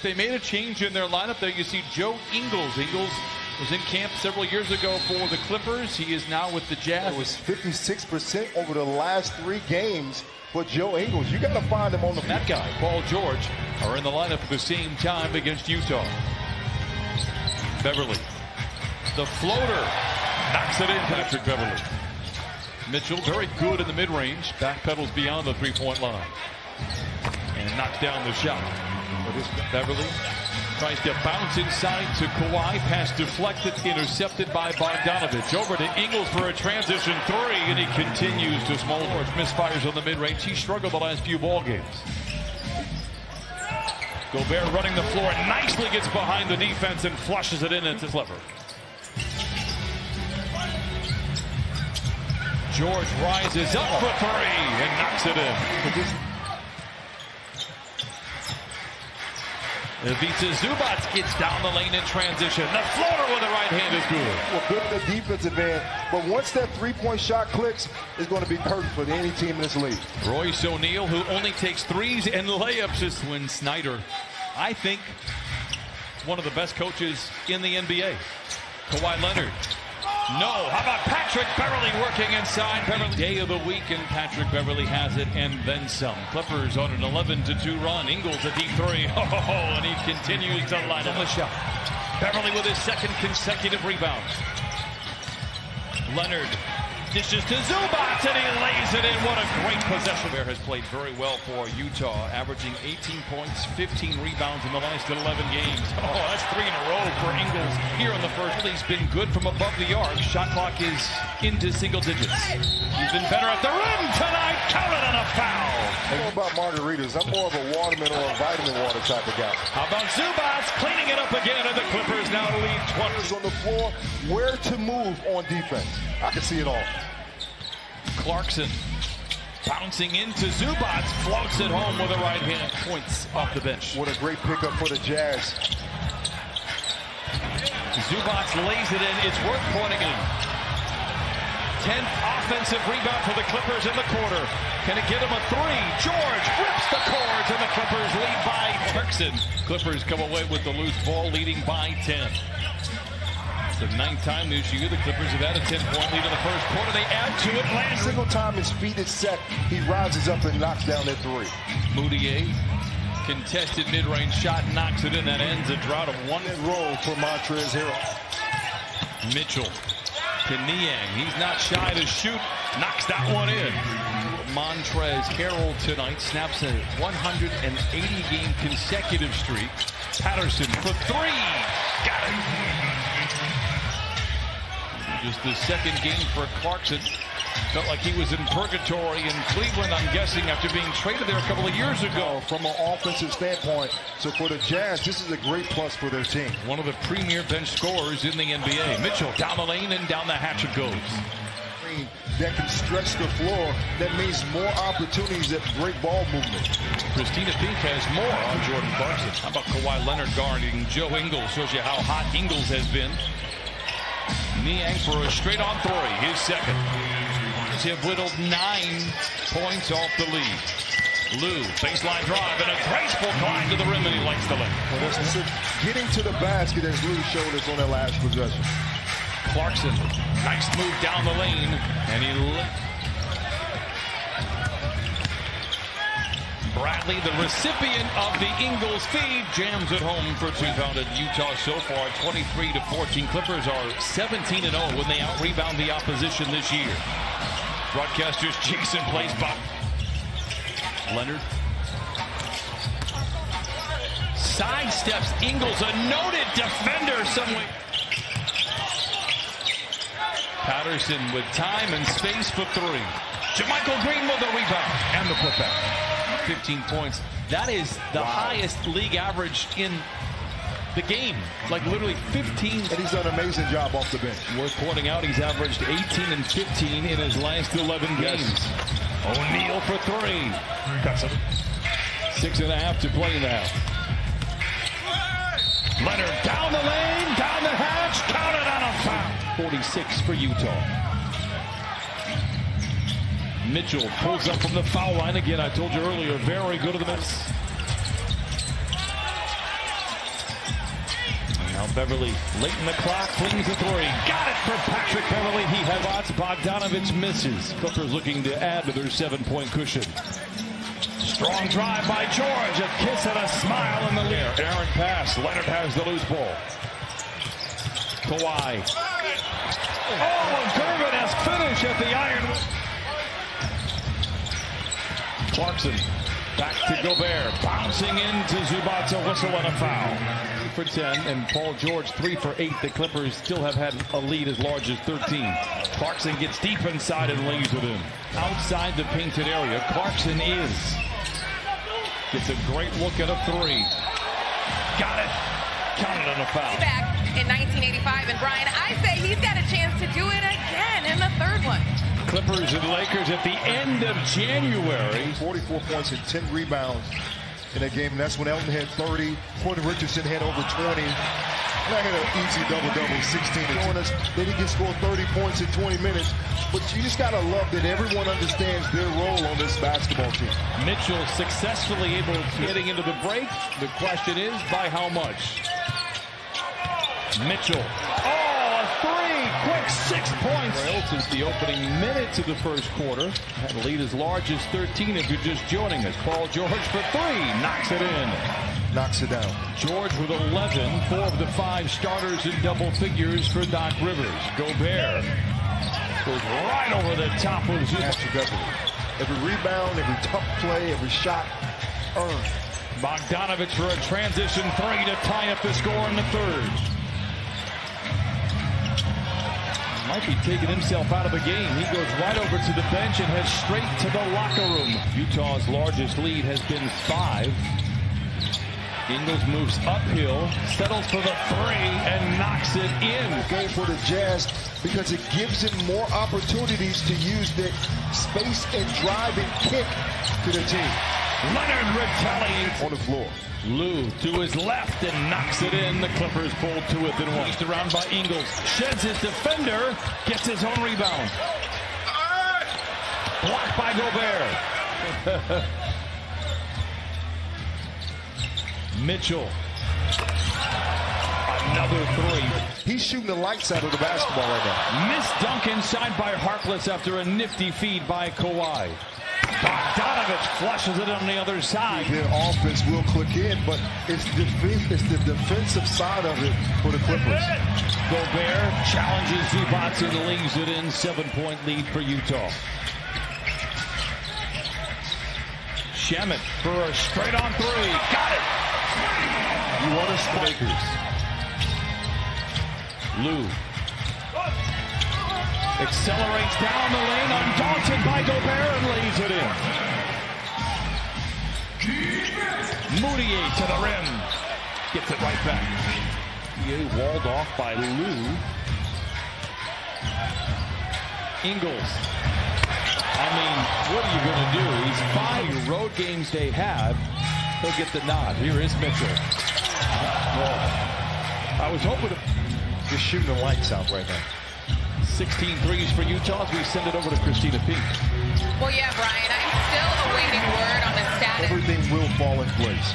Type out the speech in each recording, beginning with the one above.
They made a change in their lineup there. You see Joe Ingles. Ingles was in camp several years ago for the Clippers. He is now with the Jazz. It was 56% over the last 3 games for Joe Ingles. You got to find him on the That guy, Paul George, are in the lineup at the same time against Utah. Beverly, the floater, knocks it in. Patrick Beverly. Mitchell, very good in the mid-range. Backpedals beyond the three-point line. And knocks down the shot. Beverly tries to bounce inside to Kawhi. Pass deflected, intercepted by Bogdanovich. Over to Ingles for a transition 3, and he continues to small. Misfires on the mid-range. He struggled the last few ball games. Gobert running the floor, nicely gets behind the defense and flushes it in into Clipper. George rises up for 3 and knocks it in. Ivica Zubac gets down the lane in transition. The floater with the right hand is good. Well, good at the defensive end, but once that three-point shot clicks, it's going to be perfect for any team in this league. Royce O'Neal, who only takes threes and layups, is Quinn Snyder. I think one of the best coaches in the NBA. Kawhi Leonard. No, how about Patrick Beverly working inside? Beverly. Day of the week, and Patrick Beverly has it, and then some. Clippers on an 11-2 run. Ingles a deep 3. And he continues to light up the shot. Beverly with his 2nd consecutive rebound. Leonard dishes to Zubac, and he lays it in. What a great possession. Bear has played very well for Utah, averaging 18 points, 15 rebounds in the last 11 games. Oh, that's 3 in a row for Ingles here in the first. He's been good from above the arc. Shot clock is into single digits. He's been better at the rim tonight. Counted on a foul. I'm more about margaritas. I'm more of a watermelon or a vitamin water type of guy. How about Zubac cleaning it up again, and the Clippers now lead 20. On the floor, where to move on defense. I can see it all. Clarkson bouncing into Zubac, floats it home with a right hand. Points off the bench. What a great pickup for the Jazz. Zubac lays it in. It's worth pointing in. 10th offensive rebound for the Clippers in the quarter. Can it get him a 3? George rips the cords, and the Clippers lead by Clarkson. Clippers come away with the loose ball, leading by 10. The 9th time this year, the Clippers have had a 10-point lead in the first quarter. They add to it. Every single time his feet is set, he rises up and knocks down that 3. Moutier, contested mid-range shot, knocks it in. That ends a drought of 1. Roll for Montrezl Harrell. Mitchell to Niang. He's not shy to shoot. Knocks that one in. Montrezl Harrell tonight snaps a 180-game consecutive streak. Patterson for 3. Got it. Just the 2nd game for Clarkson. Felt like he was in purgatory in Cleveland, I'm guessing, after being traded there a couple of years ago. From an offensive standpoint, so for the Jazz, this is a great plus for their team. One of the premier bench scorers in the NBA. Mitchell down the lane, and down the hatch it goes. That can stretch the floor. That means more opportunities at great ball movement. Christina Peak has more on Jordan Clarkson. How about Kawhi Leonard guarding Joe Ingles? Shows you how hot Ingles has been. Niang for a straight-on 3, his 2nd. Have whittled 9 points off the lead. Lou, baseline drive, and a graceful climb to the rim, and he lights the lane. Well, getting to the basket, as Lou showed us on that last possession. Clarkson, nice move down the lane, and he Bradley, the recipient of the Ingles feed, jams it home for 2 pounded. Utah so far 23-14. Clippers are 17-0 when they out-rebound the opposition this year. Broadcasters Jason plays by Leonard. Sidesteps Ingles, a noted defender somewhere. Patterson with time and space for 3. JaMychal Green with the rebound and the putback. 15 points. That is the highest league average in the game. Like literally 15. And he's done an amazing job off the bench. Worth pointing out, he's averaged 18 and 15 in his last 11 games. O'Neal for 3. Cuts him. 6.5 to play in the half. Leonard down the lane, down the hatch, counted on a foul. 46 for Utah. Mitchell pulls up from the foul line again. I told you earlier, very good at the miss. Now Beverly, late in the clock, flings the three. Got it for Patrick Beverly. He has lots. Bogdanovich misses. Clippers looking to add to their 7-point cushion. Strong drive by George. A kiss and a smile in the lead. Aaron pass. Leonard has the loose ball. Kawhi. Oh, a Gervin-esque finish at the iron. Clarkson back to Gobert. Bouncing into Zubac, a whistle and a foul. 3 for 10, and Paul George 3 for 8. The Clippers still have had a lead as large as 13. Clarkson gets deep inside and lays it in. Outside the painted area, Clarkson gets a great look at a three. Got it. Counted on a foul. Back in 1985, and Brian, I say he's got a chance to do it again in the third one. Clippers and Lakers at the end of January. 44 points and 10 rebounds in that game. And that's when Elton had 30. Porter Richardson had over 20. And I had an easy double-double, 16 and 20. Then he can score 30 points in 20 minutes. But you just got to love that everyone understands their role on this basketball team. Mitchell successfully able to getting into the break. The question is, by how much? Mitchell. Oh, a three! Quick 6 points. Since the opening minutes of the first quarter. Had a lead as large as 13 if you're just joining us. Paul George for 3. Knocks it in. Knocks it down. George with 11. 4 of the 5 starters in double figures for Doc Rivers. Gobert goes right over the top of Zubac. Every rebound, every tough play, every shot earned. Bogdanovich for a transition 3 to tie up the score in the third. Might be taking himself out of the game. He goes right over to the bench and heads straight to the locker room. Utah's largest lead has been 5. Ingles moves uphill, settles for the 3, and knocks it in. Go for the Jazz because it gives him more opportunities to use that space and drive and kick to the team. Leonard retaliates on the floor. Lou to his left and knocks it in. The Clippers pulled to within 1. He's around by Ingles. Sheds his defender. Gets his own rebound. Blocked by Gobert. Mitchell. Another 3. He's shooting the lights out of the basketball right now. Missed dunk inside by Harkless after a nifty feed by Kawhi. Bogdanovich flushes it on the other side. Their offense will click in, but it's the defensive side of it for the Clippers. Gobert challenges Zubac and leaves it in. 7-point lead for Utah. Shamet for a straight-on 3. Got it! You want to strikers. Lou accelerates down the lane, undaunted by Gobert, and lays it in. Moutier to the rim. Gets it right back. Moutier walled off by Lou. Ingles. I mean, what are you going to do? He's 5 road games they have. He'll get the nod. Here is Mitchell. I was hoping to... Just shooting the lights out right now. 16 threes for Utah as we send it over to Christina Peak. Well, yeah, Brian, I'm still awaiting word on the status. Everything will fall in place.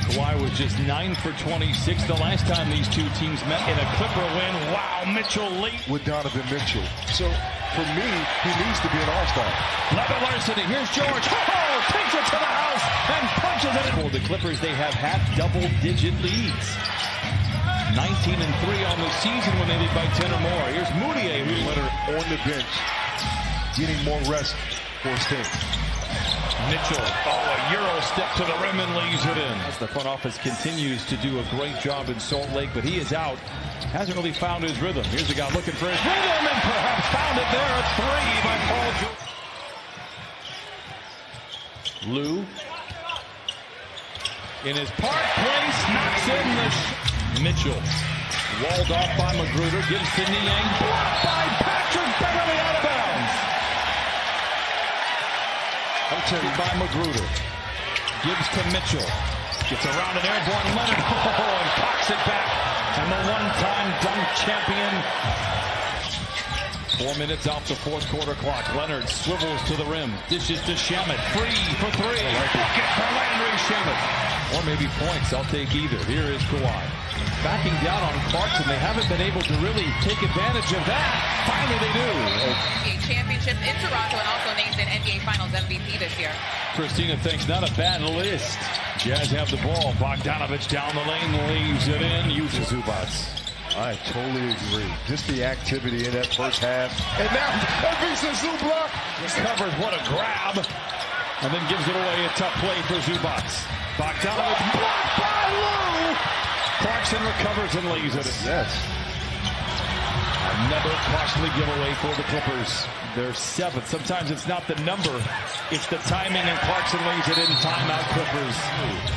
Kawhi was just 9 for 26 the last time these two teams met in a Clipper win. Wow, Mitchell late. With Donovan Mitchell. So, for me, he needs to be an all-star. Levin Larceny, here's George. Oh, takes it to the house and punches it. For the Clippers, they have had double-digit leads. 19 and 3 on the season when they lead by 10 or more. Here's Moutier, who let her on the bench, getting more rest for his team. Mitchell, a Euro step to the rim and leaves it in. As the front office continues to do a great job in Salt Lake, but he is out. Hasn't really found his rhythm. Here's a guy looking for his rhythm and perhaps found it there. A 3 by Paul George. Lou, in his park place, knocks in the Mitchell. Walled off by Magruder, gives to Niang, blocked by Patrick Beverly out of bounds. Upturned by Magruder. Gives to Mitchell. Gets around an airborne Leonard. And cocks it back. And the one-time dunk champion 4 minutes off the fourth quarter clock. Leonard swivels to the rim. Dishes to Shamet. Free for three. Bucket for Landry Shamet. Or maybe points. I'll take either. Here is Kawhi. Backing down on Clarkson. They haven't been able to really take advantage of that. Finally they do. NBA championship in Toronto and also named an NBA Finals MVP this year. Christina thinks not a bad list. Jazz have the ball. Bogdanovich down the lane. Leaves it in. Uses Zubats. I totally agree. Just the activity in that first half. And now, Avisa Zubac Recovers, what a grab. And then gives it away. A tough play for Zubats. Bogdanovich blocked by Lou. Clarkson recovers and lays it. Yes. Another costly giveaway for the Clippers. They're seventh. Sometimes it's not the number, it's the timing, and Clarkson lays it in. Timeout Clippers.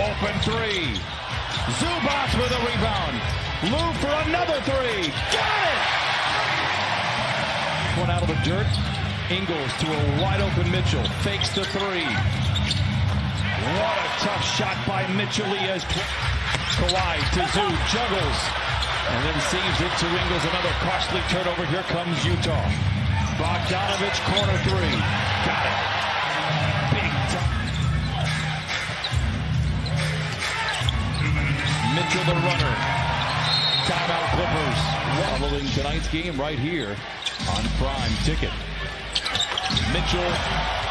Open three. Zubats with a rebound. Lou for another three. Got it! One out of the dirt. Ingles to a wide open Mitchell. Fakes the three. What a tough shot by Mitchell. He has Kawhi to Zoo. Juggles. And then saves it to Ingles. Another costly turnover. Here comes Utah. Bogdanovich, corner three. Got it. Big time. Mitchell the runner. Timeout Clippers. Following tonight's game right here on Prime Ticket. Mitchell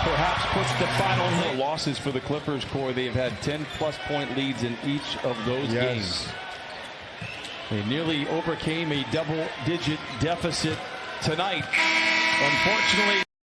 perhaps puts the final losses for the Clippers, Corey. They've had 10-plus point leads in each of those games. They nearly overcame a double-digit deficit tonight. Unfortunately,